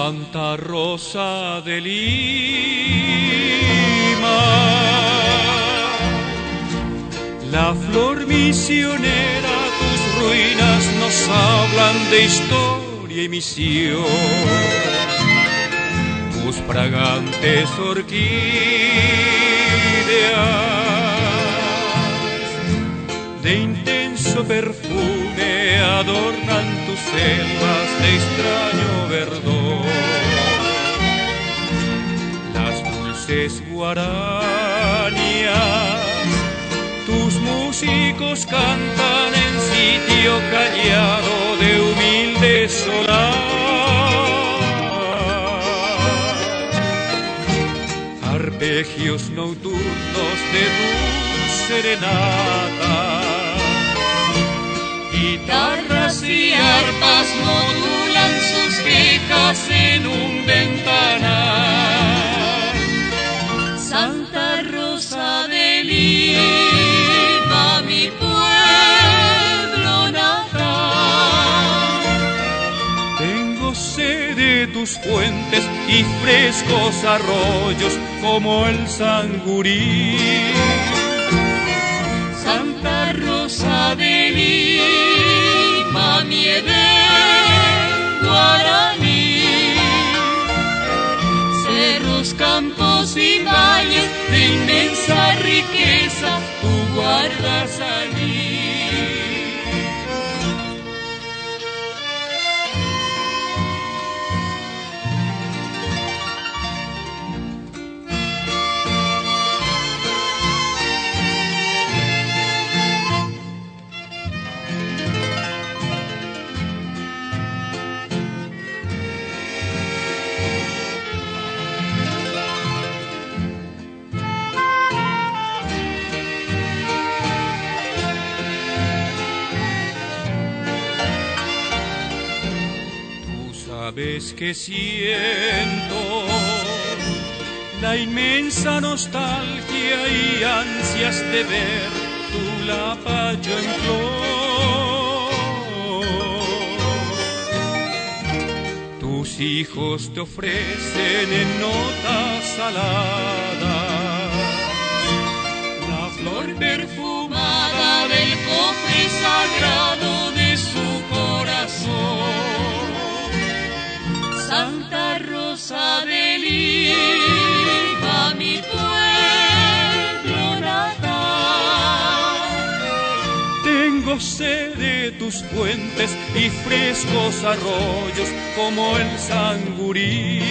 Santa Rosa de Lima, la flor misionera, tus ruinas nos hablan de historia y misión. Tus fragantes orquídeas de intenso perfume adornan tus selvas de extraño verdor. Las dulces guaranías, tus músicos cantan en sitio callado de humilde solar. Arpegios nocturnos de dulce serenata, guitarras y arpas modulan sus quejas en un ventanal. Santa Rosa de Lima, mi pueblo natal. Tengo sed de tus fuentes y frescos arroyos como el Sangurí. Santa Rosa de Lima, mi Edén guaraní. Cerros, campos y valles de inmensa riqueza tú guardas allí. Sabes que siento la inmensa nostalgia y ansias de ver tu lapayo en flor. Tus hijos te ofrecen en notas saladas la flor perfumada del cofre sagrado de su corazón. Santa Rosa de Lima, mi pueblo natal. Tengo sed de tus fuentes y frescos arroyos como el Sangurí.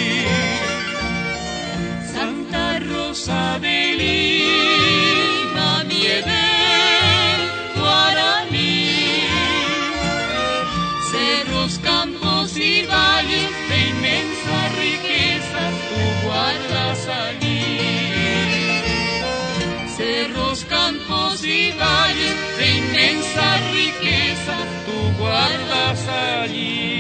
Santa Rosa de Lima, mi Edén guaraní. Cerros, campos y valles de inmensa riqueza tú guardas allí. Cerros, campos y valles de inmensa riqueza tú guardas allí.